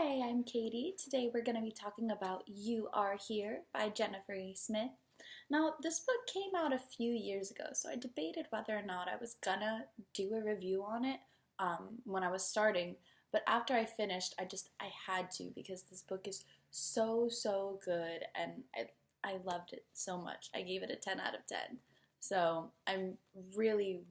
Hi, I'm Katie. Today we're going to be talking about You Are Here by Jennifer E. Smith. Now, this book came out a few years ago, so I debated whether or not I was gonna do a review on it when I was starting, but after I finished, I had to because this book is so good and I loved it so much. I gave it a 10 out of 10. So I'm really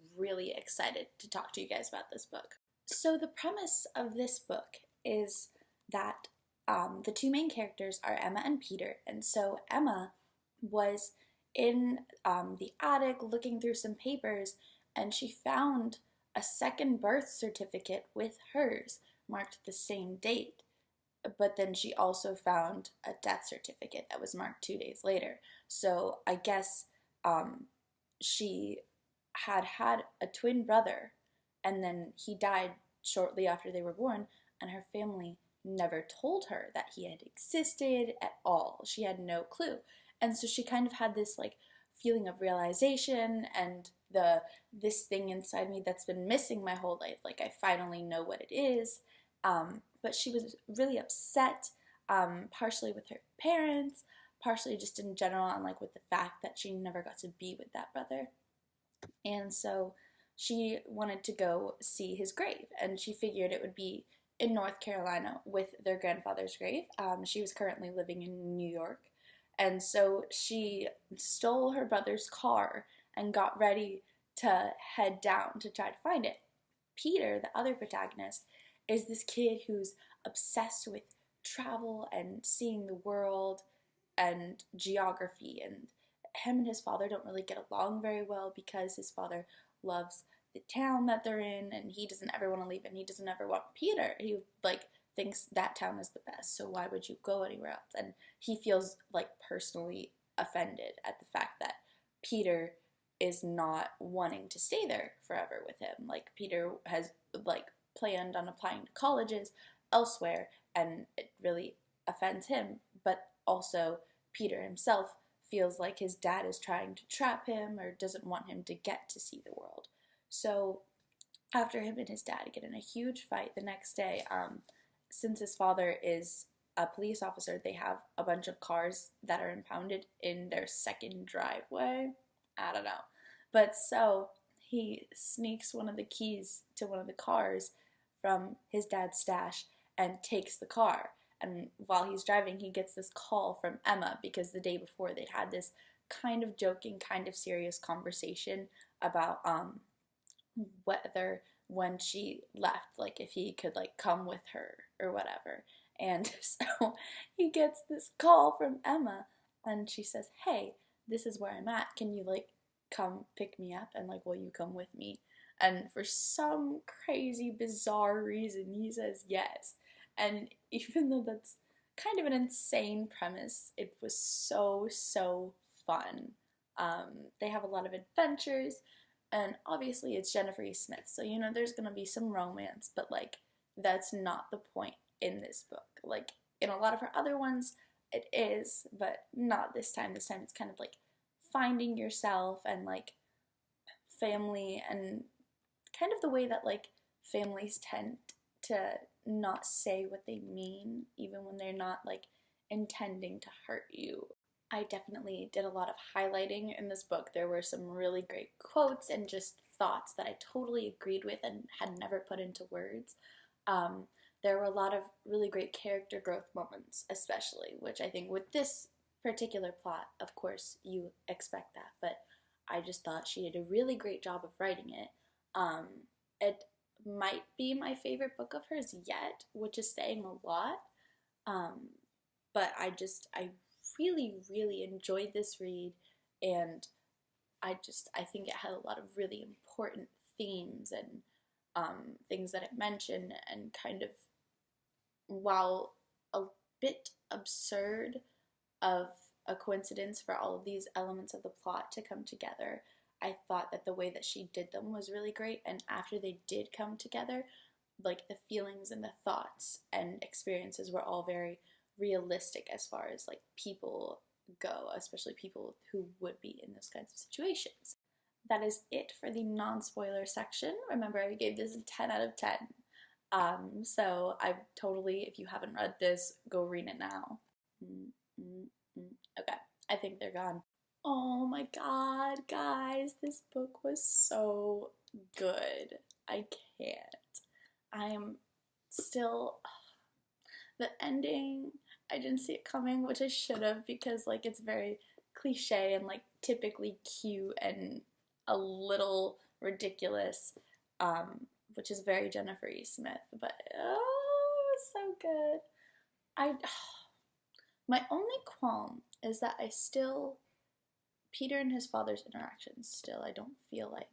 excited to talk to you guys about this book. So the premise of this book is that the two main characters are Emma and Peter, and so Emma was in the attic looking through some papers, and she found a second birth certificate with hers marked the same date. But then she also found a death certificate that was marked 2 days later. So I guess she had a twin brother, and then he died shortly after they were born, and her family never told her that he had existed at all. She had no clue. And so she kind of had this like feeling of realization and this thing inside me that's been missing my whole life. Like I finally know what it is. But she was really upset, partially with her parents, partially just in general, and like with the fact that she never got to be with that brother. And so she wanted to go see his grave, and she figured it would be in North Carolina with their grandfather's grave. She was currently living in New York, and so she stole her brother's car and got ready to head down to try to find it. Peter, the other protagonist, is this kid who's obsessed with travel and seeing the world and geography, and him and his father don't really get along very well because his father loves the town that they're in and he doesn't ever want to leave, and he doesn't ever want Peter. He like thinks that town is the best, so why would you go anywhere else? And he feels like personally offended at the fact that Peter is not wanting to stay there forever with him. Like Peter has like planned on applying to colleges elsewhere, and it really offends him. But also Peter himself feels like his dad is trying to trap him or doesn't want him to get to see the world. So after him and his dad get in a huge fight the next day, since his father is a police officer, they have a bunch of cars that are impounded in their second driveway. I don't know. But so he sneaks one of the keys to one of the cars from his dad's stash and takes the car. And while he's driving, he gets this call from Emma because the day before they'd had this kind of joking, kind of serious conversation about whether when she left, like if he could like come with her or whatever. And so he gets this call from Emma and she says, "Hey, this is where I'm at. Can you like come pick me up, and like will you come with me?" And for some crazy bizarre reason he says yes. And even though that's kind of an insane premise, it was so fun. They have a lot of adventures, and obviously it's Jennifer E. Smith, so you know there's gonna be some romance, but like that's not the point in this book. Like in a lot of her other ones, it is, but not this time. This time it's kind of like finding yourself and like family, and kind of the way that like families tend to not say what they mean even when they're not like intending to hurt you. I definitely did a lot of highlighting in this book. There were some really great quotes and just thoughts that I totally agreed with and had never put into words. There were a lot of really great character growth moments, especially, which I think with this particular plot, of course, you expect that, but I just thought she did a really great job of writing it. It might be my favorite book of hers yet, which is saying a lot, but I really enjoyed this read, and I think it had a lot of really important themes and things that it mentioned, and kind of, while a bit absurd of a coincidence for all of these elements of the plot to come together, I thought that the way that she did them was really great, and after they did come together, like the feelings and the thoughts and experiences were all very realistic as far as like people go, especially people who would be in those kinds of situations. That is it for the non-spoiler section. Remember, I gave this a 10 out of 10. So I totally, if you haven't read this, go read it now. Mm, mm, mm. Okay, I think they're gone. Oh my god, guys, this book was so good. I can't. I am still. The ending, I didn't see it coming, which I should have because, like, it's very cliche and, like, typically cute and a little ridiculous, which is very Jennifer E. Smith. But, oh, it was so good. I. My only qualm is that I still Peter and his father's interactions still I don't feel like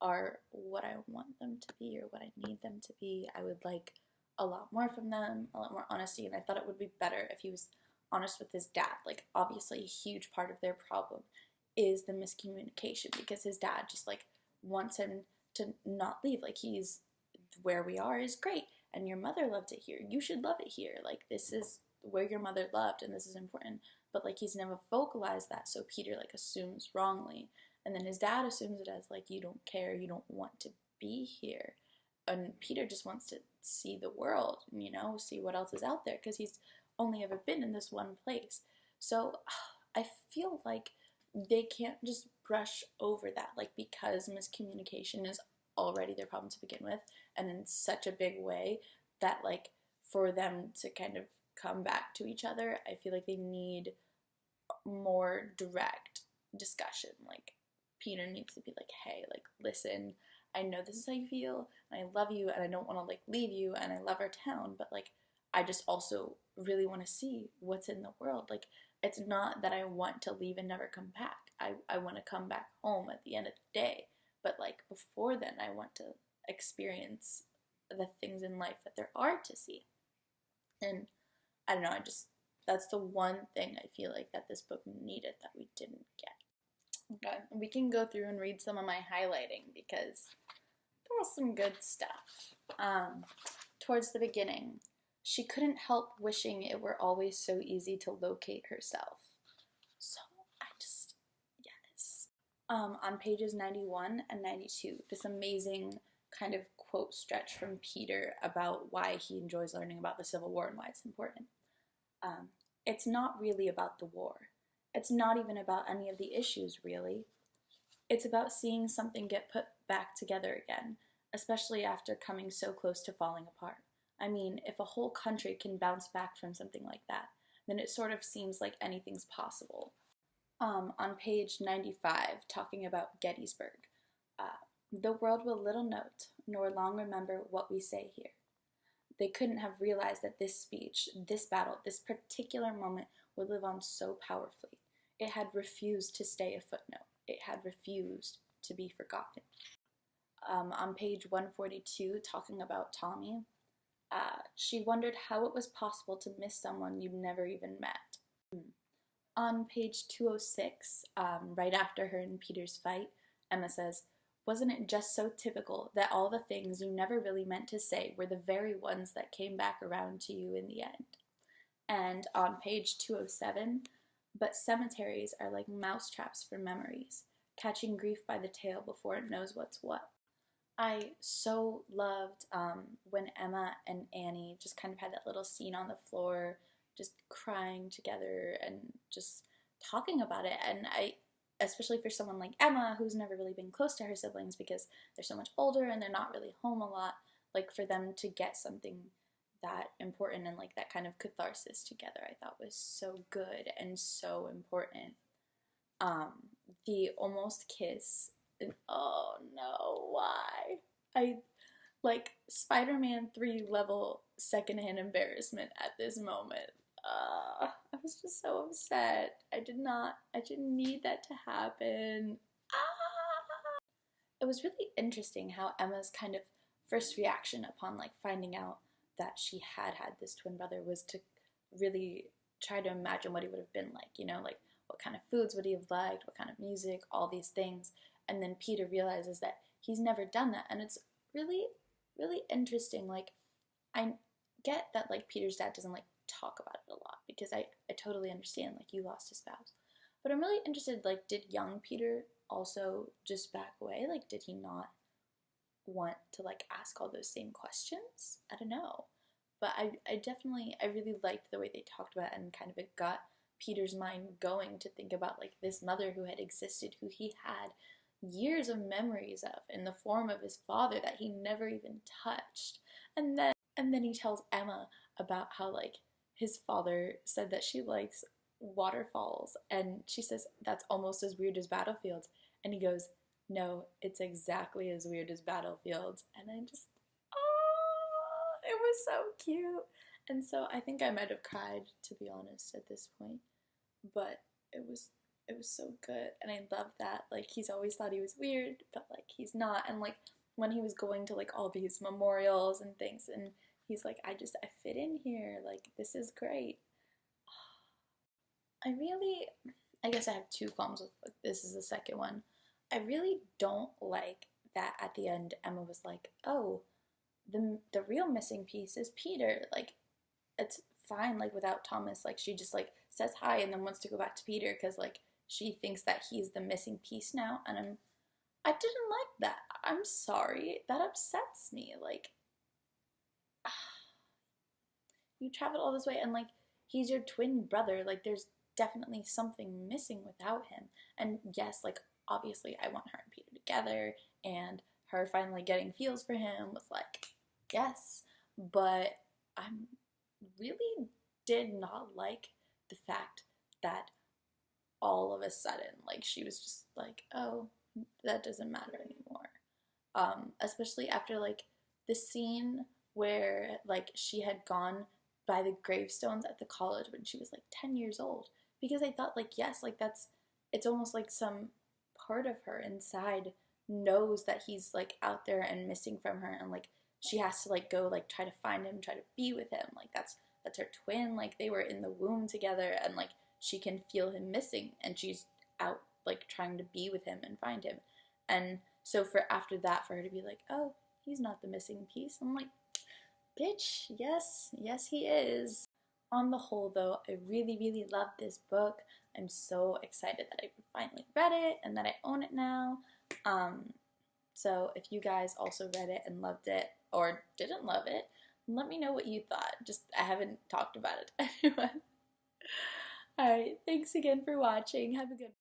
are what I want them to be or what I need them to be. I would like a lot more from them, a lot more honesty, and I thought it would be better if he was honest with his dad. Like, obviously a huge part of their problem is the miscommunication because his dad just like wants him to not leave. Like, he's where we are is great and your mother loved it here. You should love it here. Like, this is where your mother loved and this is important. But like, he's never vocalized that, so Peter like assumes wrongly, and then his dad assumes it as like, you don't care, you don't want to be here, and Peter just wants to see the world, you know, see what else is out there because he's only ever been in this one place. So I feel like they can't just brush over that, like, because miscommunication is already their problem to begin with, and in such a big way that, like, for them to kind of come back to each other, I feel like they need more direct discussion. Like, Peter needs to be like, hey, like, listen, I know this is how you feel, and I love you, and I don't want to like leave you, and I love our town, but like, I just also really want to see what's in the world. Like, it's not that I want to leave and never come back. I want to come back home at the end of the day, but like, before then, I want to experience the things in life that there are to see. And I don't know, that's the one thing I feel like that this book needed that we didn't get. Okay, we can go through and read some of my highlighting because there was some good stuff. Towards the beginning, she couldn't help wishing it were always so easy to locate herself. So yes. On pages 91 and 92, this amazing kind of quote stretch from Peter about why he enjoys learning about the Civil War and why it's important. It's not really about the war. It's not even about any of the issues, really. It's about seeing something get put back together again, especially after coming so close to falling apart. I mean, if a whole country can bounce back from something like that, then it sort of seems like anything's possible. On page 95, talking about Gettysburg, the world will little note, nor long remember what we say here. They couldn't have realized that this speech, this battle, this particular moment would live on so powerfully. It had refused to stay a footnote. It had refused to be forgotten. On page 142, talking about Tommy, she wondered how it was possible to miss someone you'd never even met. On page 206, right after her and Peter's fight, Emma says, "Wasn't it just so typical that all the things you never really meant to say were the very ones that came back around to you in the end?" And on page 207, "But cemeteries are like mousetraps for memories, catching grief by the tail before it knows what's what." I so loved when Emma and Annie just kind of had that little scene on the floor, just crying together and just talking about it. And especially for someone like Emma, who's never really been close to her siblings because they're so much older and they're not really home a lot, like, for them to get something that important and like that kind of catharsis together, I thought was so good and so important. The almost kiss, and oh no, why? I like Spider-Man 3 level secondhand embarrassment at this moment. I was just so upset. I didn't need that to happen. It was really interesting how Emma's kind of first reaction upon like finding out that she had this twin brother was to really try to imagine what he would have been like, you know, like what kind of foods would he have liked, what kind of music, all these things. And then Peter realizes that he's never done that, and it's really, really interesting. Like, I get that like Peter's dad doesn't like talk about it a lot because I totally understand, like, you lost his spouse. But I'm really interested, like, did young Peter also just back away? Like, did he not want to like ask all those same questions. I don't know. But I really liked the way they talked about it, and kind of it got Peter's mind going to think about like this mother who had existed, who he had years of memories of in the form of his father that he never even touched. And then he tells Emma about how like his father said that she likes waterfalls, and she says that's almost as weird as battlefields, and he goes, no, it's exactly as weird as battlefields. And I just, oh, it was so cute. And so I think I might have cried, to be honest, at this point, but it was so good. And I love that like he's always thought he was weird, but like he's not. And like when he was going to like all these memorials and things, and he's like, I fit in here, like this is great. I guess I have two qualms with this. Is the second one. I really don't like that at the end Emma was like, oh, the real missing piece is Peter. Like it's fine like without Thomas. Like she just like says hi and then wants to go back to Peter because like she thinks that he's the missing piece now. And I didn't like that. I'm sorry. That upsets me. Like you traveled all this way and like he's your twin brother. Like there's definitely something missing without him. And yes, like obviously I want her and Peter together, and her finally getting feels for him was like, yes, but I really did not like the fact that all of a sudden, like she was just like, oh, that doesn't matter anymore. Especially after like the scene where like she had gone by the gravestones at the college when she was like 10 years old, because I thought like, yes, like that's, it's almost like some part of her inside knows that he's like out there and missing from her, and like she has to like go like try to find him, try to be with him. Like that's her twin, like they were in the womb together, and like she can feel him missing, and she's out like trying to be with him and find him. And so for after that, for her to be like, oh, he's not the missing piece, I'm like, bitch, yes he is. On the whole though, I really love this book. I'm so excited that I finally read it and that I own it now. So if you guys also read it and loved it or didn't love it, let me know what you thought. Just, I haven't talked about it to anyone. Alright, thanks again for watching. Have a good one.